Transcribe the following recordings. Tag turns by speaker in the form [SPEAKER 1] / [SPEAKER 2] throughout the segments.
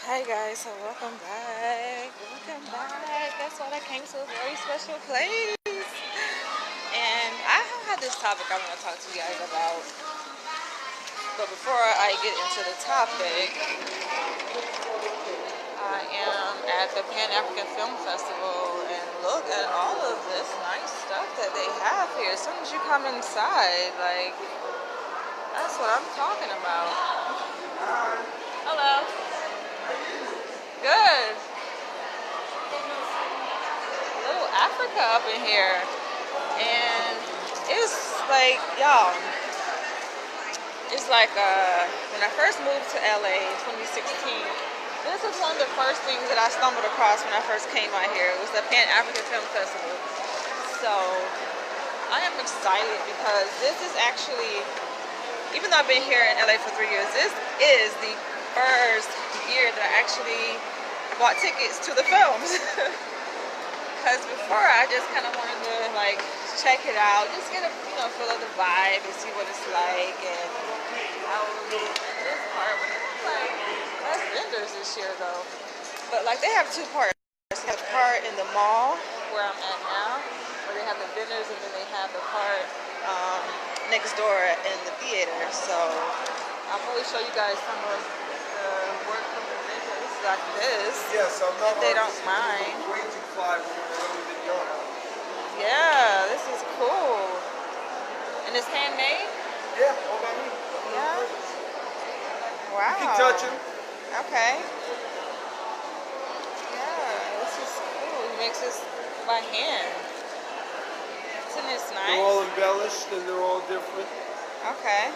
[SPEAKER 1] Hi guys, so welcome back. Welcome back. Guess what? I came to a very special place. And I have this topic I want to talk to you guys about. But before I get into the topic, I am at the Pan African Film Festival and look at all of this nice stuff that they have here. As soon as you come inside, like, that's what I'm talking about. Hello. Good. Little Africa up in here. And it's like, y'all, it's like when I first moved to LA in 2016, this was one of the first things that I stumbled across when I first came out here. It was the Pan African Film Festival. So I am excited because this is actually, even though I've been here in LA for 3 years, this is the first year that I actually bought tickets to the films. Because before I just kind of wanted to like check it out, just get a feel of the vibe and see what it's like. And I was this part, but it looks like less vendors this year though. But like they have two parts. They have the part in the mall where I'm at now, where they have the vendors, and then they have the part next door in the theater. So I'll probably show you guys some of the work from the vendors like this.
[SPEAKER 2] Yes, I'm not.
[SPEAKER 1] If they don't mind.
[SPEAKER 2] Way too fly than your house.
[SPEAKER 1] Yeah, this is cool. And it's handmade?
[SPEAKER 2] Yeah, all by me.
[SPEAKER 1] Yeah. Wow.
[SPEAKER 2] You can touch them.
[SPEAKER 1] Okay. Yeah, this is cool. He makes this by hand. Isn't this nice?
[SPEAKER 2] They're all embellished and they're all different.
[SPEAKER 1] Okay.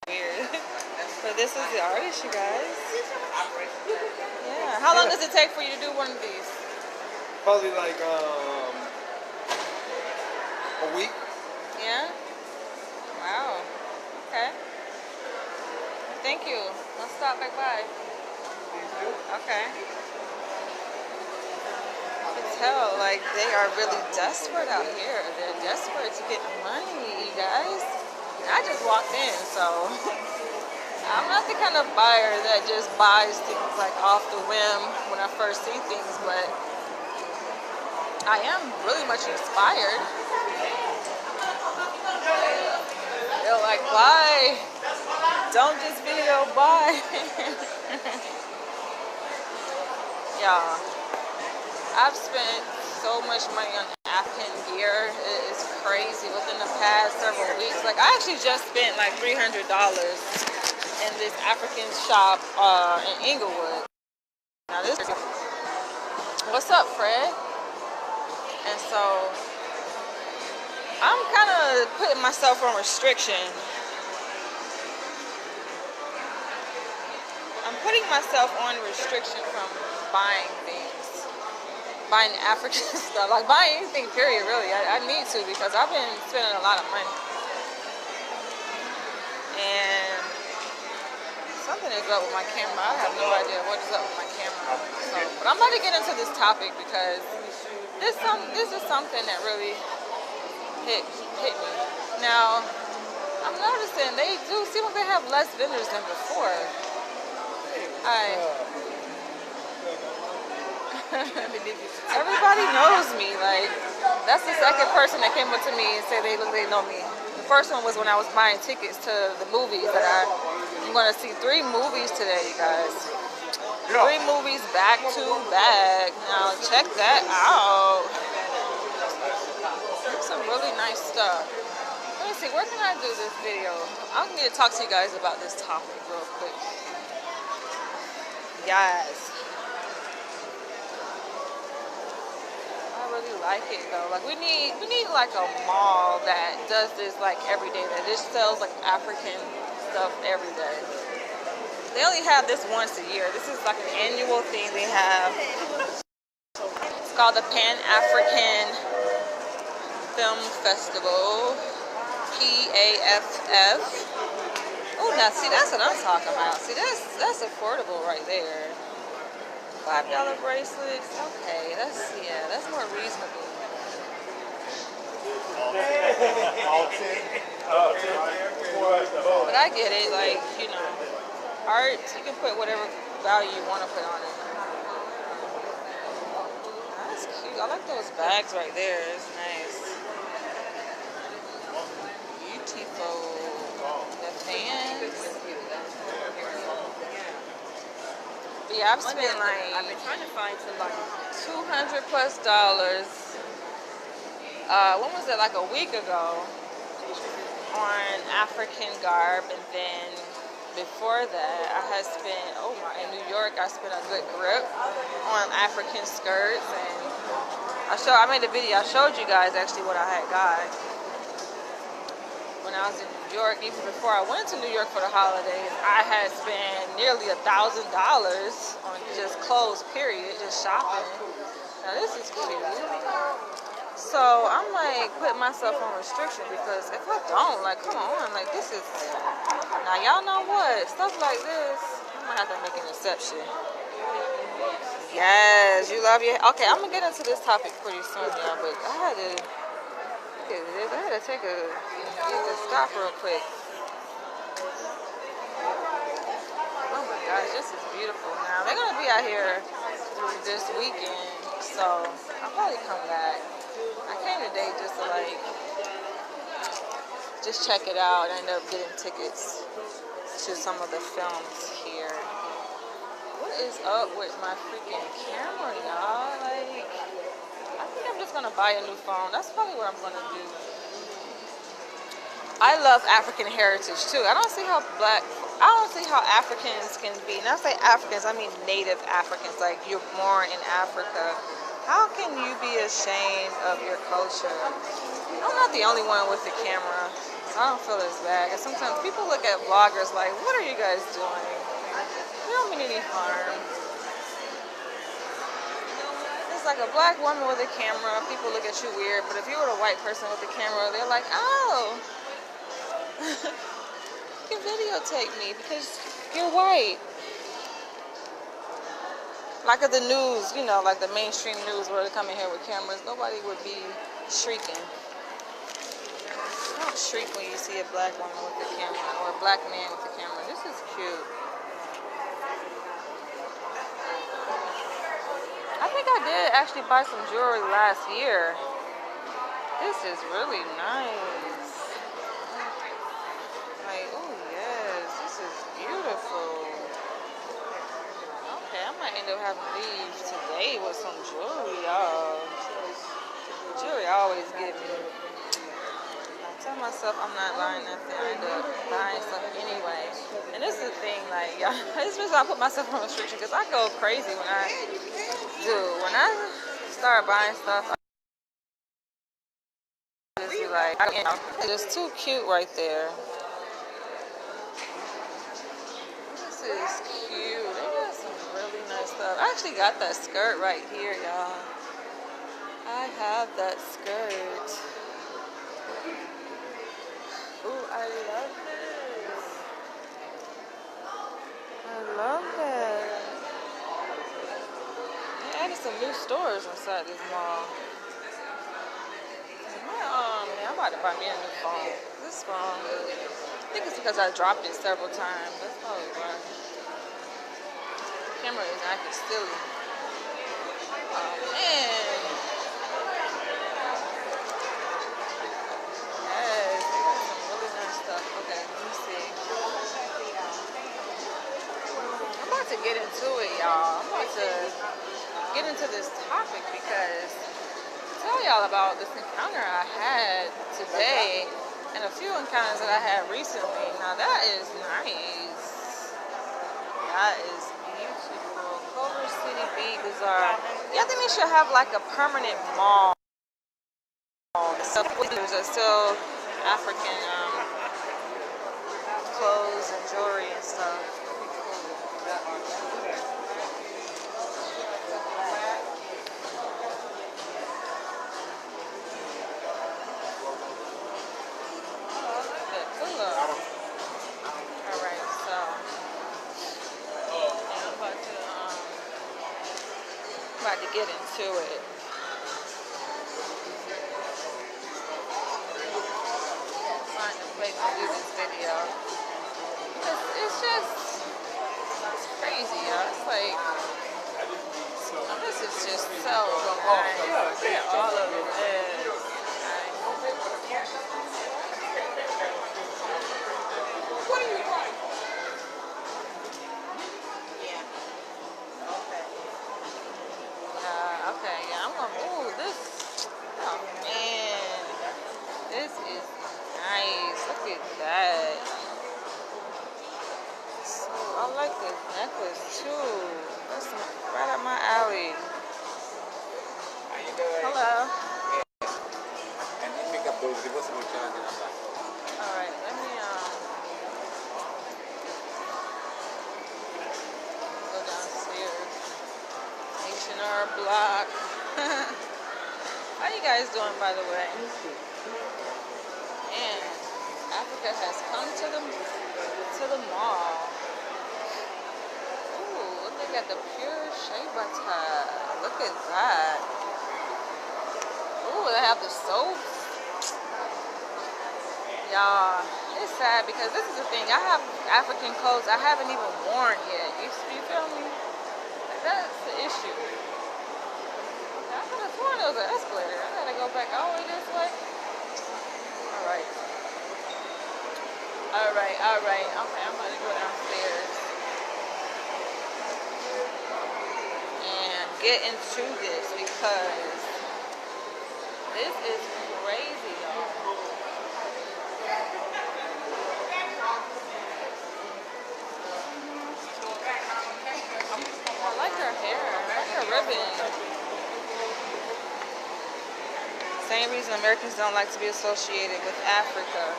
[SPEAKER 1] Weird. So this is the artist, you guys. Yeah. How long does it take for you to do one of these?
[SPEAKER 2] Probably like a week.
[SPEAKER 1] Yeah? Wow. Okay. Thank you. I'll stop back by.
[SPEAKER 2] Please do.
[SPEAKER 1] Okay. You can tell, like, they are really desperate out here. They're desperate to get money, you guys. And I just walked in, so I'm not the kind of buyer that just buys things like off the whim when I first see things, but I am really much inspired. They're like, buy. Don't just video, buy. Yeah. I've spent so much money on African gear. It is crazy within the past several weeks. Like, I actually just spent like $300 in this African shop in Inglewood. Now this is, what's up, Fred? And so I'm kind of putting myself on restriction. I'm putting myself on restriction from buying things, buying African stuff, like buying anything, period, really. I need to, because I've been spending a lot of money. And something is up with my camera. I have no idea what is up with my camera. So, but I'm about to get into this topic because this is something that really hit me. Now, I'm noticing they do seem like they have less vendors than before. Everybody knows me. Like, that's the second person that came up to me and said they know me. The first one was when I was buying tickets to the movies that I'm going to see 3 movies today, you guys. 3 movies back to back. Now check that out. Some really nice stuff. Let me see, where can I do this video? I need to talk to you guys about this topic real quick. Yes. I really like it though. Like we need like a mall that does this like every day, that just sells like African stuff every day. They only have this once a year. This is like an annual thing they have. It's called the Pan African Film Festival. PAFF. Oh, now see, that's what I'm talking about. See, that's affordable right there. $5 bracelets. Okay, that's more reasonable.
[SPEAKER 2] All 10.
[SPEAKER 1] I get it. Like, art, you can put whatever value you want to put on it. That's cute. I like those bags right there. It's nice. Beautiful. The fans. But yeah, I've spent
[SPEAKER 3] I've
[SPEAKER 1] like
[SPEAKER 3] been trying to find somebody.
[SPEAKER 1] $200+. When was it? Like a week ago on African garb, and then before that, I had spent in New York. I spent a good grip on African skirts, and I made a video. I showed you guys actually what I had got when I was in New York. Even before I went to New York for the holidays, I had spent nearly $1,000 on just clothes. Period, just shopping. Now this is cute. So I'm like putting myself on restriction, because if I don't, like, come on, like, this is, now y'all know what, stuff like this, I might have to make an exception. Yes, you love your, okay, I'm gonna get into this topic pretty soon, y'all, but I had to take a stop real quick. Oh my gosh, this is beautiful. Now they're gonna be out here this weekend, so I'll probably come back. I came today just to just check it out. I ended up getting tickets to some of the films here. What is up with my freaking camera, y'all? Like, I think I'm just gonna buy a new phone. That's probably what I'm gonna do. I love African heritage too. I don't see how Africans can be, and I say Africans, I mean native Africans, like you're born in Africa. How can you be ashamed of your culture? I'm not the only one with the camera, so I don't feel as bad. And sometimes people look at vloggers like, what are you guys doing? We don't mean any harm. It's like a black woman with a camera, people look at you weird, but if you were a white person with a camera, they're like, oh, you can videotape me because you're white. Like at the news, like the mainstream news where they come in here with cameras, nobody would be shrieking. Don't shriek when you see a black woman with a camera or a black man with a camera. This is cute. I think I did actually buy some jewelry last year. This is really nice. Like, oh yes, this is beautiful. Okay, I might end up having to leave today with some jewelry, y'all. Jewelry always get me. I tell myself I'm not buying nothing. I end up buying stuff anyway. And this is the thing, like, y'all, this is why I put myself on restriction, because I go crazy when I start buying stuff. I just be like, it's too cute right there. This is cute. They got some really nice stuff. I actually got that skirt right here, y'all. I have that skirt. Ooh, I love this. I love that. They added some new stores inside this mall. I'm about to buy me a new phone. This phone, I think it's because I dropped it several times. That's probably why. The camera is acting silly. Oh man. Yes, they got some really nice stuff. Okay, let me see. I'm about to get into it, y'all. I'm about to get into this topic because tell y'all about this encounter I had today and a few encounters that I had recently. Now that is nice. That is beautiful. Culver City Beat Bazaar. Yeah, I think they should have like a permanent mall. So there's still African clothes and jewelry and stuff. To get into it. Find a place to do this video. like, this is just so nice. Look at all of this. What are you like? Okay, yeah, I'm gonna, ooh, this, oh man, this is nice. Look at that. So, I like this necklace too. That's right up my alley.
[SPEAKER 3] How you doing?
[SPEAKER 1] Hello.
[SPEAKER 3] And you pick up those reversible charges.
[SPEAKER 1] Alright, let me go downstairs. H&R Block. How you guys doing, by the way? And Africa has come to the mall. Ooh, look, they got the pure shea butter. Look at that. Ooh, they have the soap. Y'all, it's sad because this is the thing. I have African clothes I haven't even worn yet. You feel me? Like, that's the issue. I could have sworn there was an escalator. I gotta go back all the way this way. Alright. Okay, I'm gonna go downstairs and get into this because this is crazy, y'all. I like her hair. I like her ribbon. Same reason Americans don't like to be associated with Africa.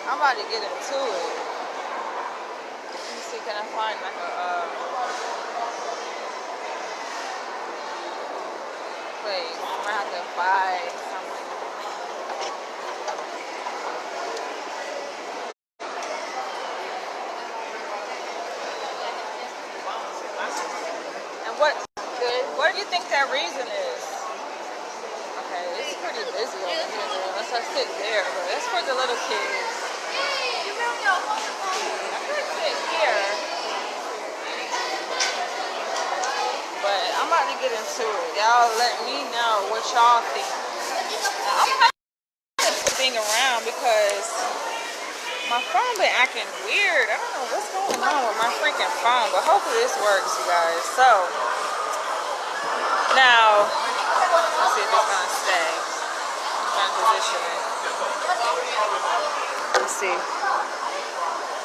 [SPEAKER 1] I'm about to get into it. Let me see, can I find like a place? I might have to buy something. And what do you think that reason is? Okay, it's pretty busy over here, unless I sit there, but that's for the little kids. I could sit here, but I'm about to get into it. Y'all let me know what y'all think. Now, I'm kind of being around because my phone been acting weird. I don't know what's going on with my freaking phone, but hopefully this works, you guys. So, now, let's see if it's gonna stay. I'm trying to position it. Let's see.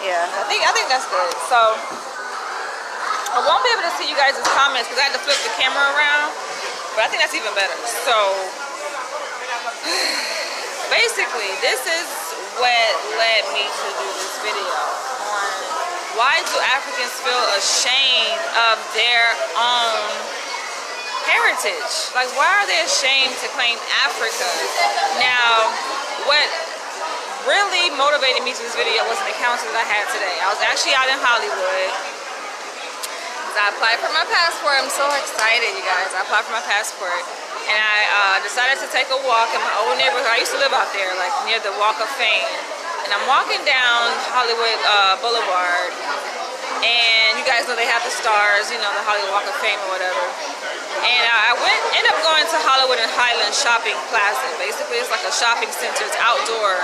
[SPEAKER 1] Yeah, I think that's good. So, I won't be able to see you guys' comments because I had to flip the camera around, but I think that's even better. So, basically, this is what led me to do this video on why do Africans feel ashamed of their own heritage. Like, why are they ashamed to claim Africa? Now, what really motivated me to this video was an encounter that I had today. I was actually out in Hollywood. I applied for my passport. I'm so excited, you guys. I applied for my passport. And I decided to take a walk in my old neighborhood. I used to live out there, like near the Walk of Fame. And I'm walking down Hollywood Boulevard. And you guys know they have the stars, you know, the Hollywood Walk of Fame or whatever. And I ended up going to Hollywood and Highland Shopping Plaza. Basically, it's like a shopping center. It's outdoor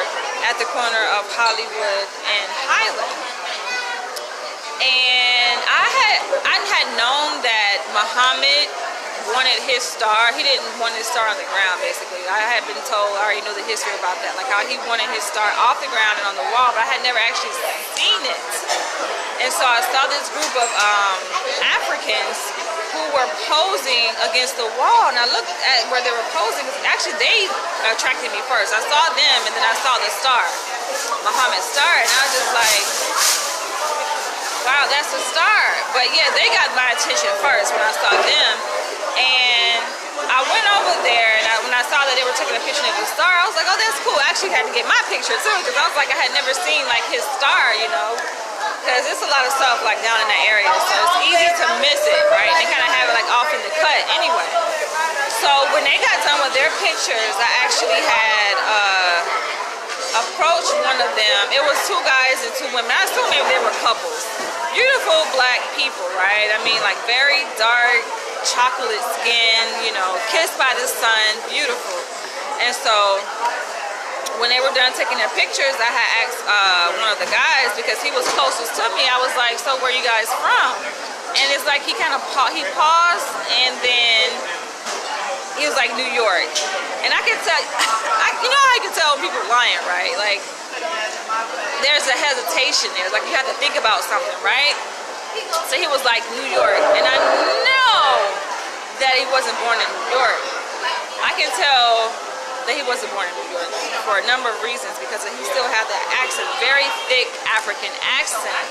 [SPEAKER 1] at the corner of Hollywood and Highland. And I had known that Muhammad wanted his star. He didn't want his star on the ground, basically. I had been told, I already knew the history about that, like how he wanted his star off the ground and on the wall, but I had never actually seen it. And so I saw this group of Africans who were posing against the wall, and I looked at where they were posing. Actually, they attracted me first. I saw them, and then I saw the star, Muhammad's star, and I was just like, wow, that's a star. But yeah, they got my attention first when I saw them. And I went over there, and when I saw that they were taking a picture of the star, I was like, oh, that's cool. I actually had to get my picture too, because I was like, I had never seen like his star, you know, because it's a lot of stuff like down in that area, so it's easy to miss it, right? They kind of have it like off in the cut anyway. So when they got done with their pictures, I actually had approached one one of them. It was 2 guys and 2 women. I assume maybe they were couples. Beautiful black people, right? I mean, like very dark, chocolate skin, you know, kissed by the sun, beautiful. And so when they were done taking their pictures, I had asked one of the guys, because he was closest to me, I was like, so where are you guys from? And it's like he kind of he paused, and then he was like, New York. And I could tell, you know how you can tell when people lying, right? Like, there's a hesitation there. Like, you have to think about something, right? So he was like, New York. And I know that he wasn't born in New York. I can tell that he wasn't born in New York for a number of reasons, because he still had that accent, very thick African accent.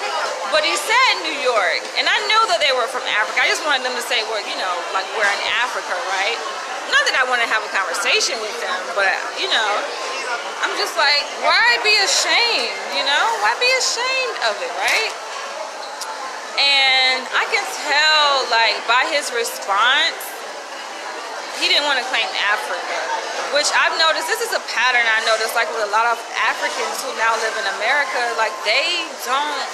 [SPEAKER 1] But he said New York, and I knew that they were from Africa. I just wanted them to say, well, you know, like we're in Africa, right? Not that I want to have a conversation with them, but, you know, I'm just like, why be ashamed, you know? Why be ashamed of it, right? And I can tell, like, by his response, he didn't want to claim Africa, which I've noticed, this is a pattern I noticed, like with a lot of Africans who now live in America, like they don't,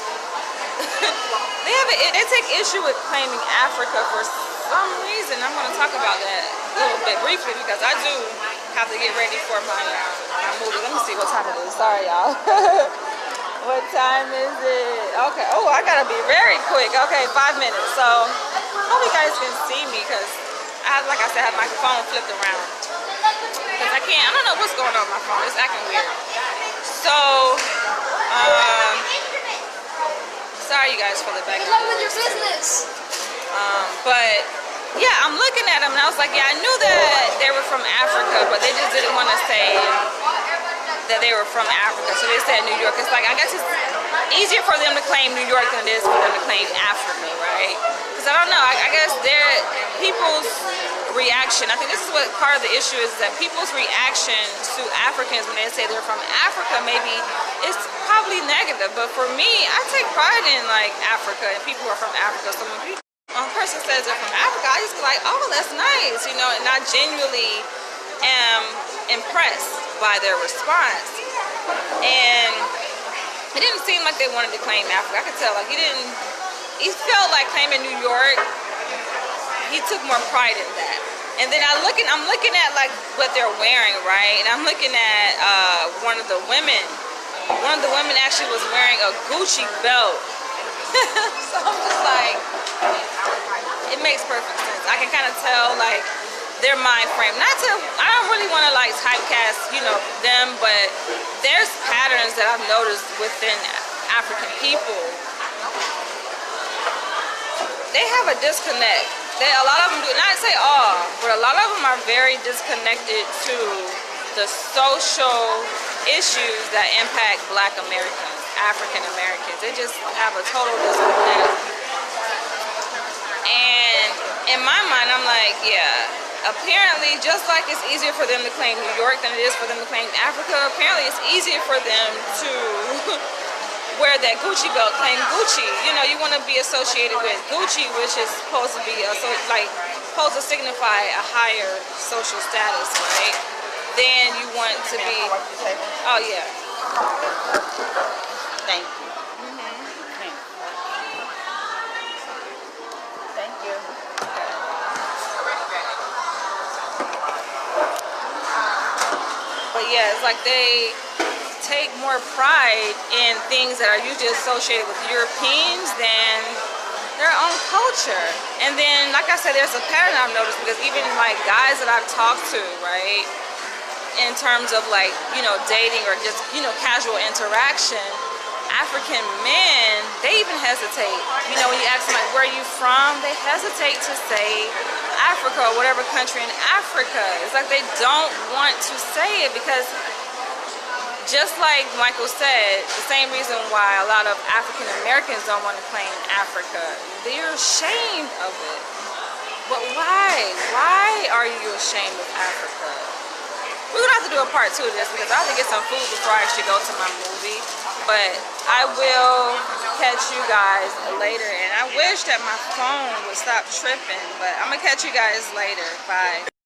[SPEAKER 1] they take issue with claiming Africa for some reason. I'm going to talk about that a little bit briefly, because I do have to get ready for my movie. Let me see what time it is. Sorry, y'all. What time is it? Okay. Oh, I got to be very quick. Okay, 5 minutes. So, hope you guys can see me, because like I said, I have my phone flipped around. Because I don't know what's going on with my phone. It's acting weird. So, sorry you guys for the background.
[SPEAKER 4] Good luck with your business.
[SPEAKER 1] But yeah, I'm looking at them and I was like, yeah, I knew that they were from Africa, but they just didn't want to say that they were from Africa, so they said New York. It's like, I guess it's easier for them to claim New York than it is for them to claim Africa, right? Because I don't know, I guess people's reaction, I think this is what part of the issue is, that people's reaction to Africans when they say they're from Africa, maybe it's probably negative, but for me, I take pride in like Africa and people who are from Africa. So when a person says they're from Africa, I just be like, oh, that's nice, you know, and I genuinely am impressed by their response. And it didn't seem like they wanted to claim Africa. I could tell, like, he felt like claiming New York, he took more pride in that. And then I'm looking at like what they're wearing, right? And I'm looking at one of the women actually was wearing a Gucci belt. So I'm just like, it makes perfect sense. I can kind of tell like their mind frame. I don't really want to like typecast, you know, them, but there's patterns that I've noticed within African people. They have a disconnect. A lot of them do, not say all, but a lot of them are very disconnected to the social issues that impact Black Americans, African Americans. They just have a total disconnect. And in my mind, I'm like, yeah, apparently just like it's easier for them to claim New York than it is for them to claim Africa, apparently it's easier for them to wear that Gucci belt, claim Gucci. You know, you want to be associated with Gucci, which is supposed to be supposed to signify a higher social status, right? Then you want to be. Oh yeah. Thank you. Thank you. But yeah, it's like they take more pride in things that are usually associated with Europeans than their own culture. And then, like I said, there's a pattern I've noticed, because even like guys that I've talked to, right, in terms of like, you know, dating or just, you know, casual interaction, African men, they even hesitate. You know, when you ask them like, where are you from? They hesitate to say Africa or whatever country in Africa. It's like they don't want to say it, because just like Michael said, the same reason why a lot of African Americans don't want to claim Africa. They're ashamed of it. But why? Why are you ashamed of Africa? We're gonna have to do a part 2 of this, because I have to get some food before I actually go to my movie. But I will catch you guys later, and I wish that my phone would stop tripping, but I'm gonna catch you guys later. Bye.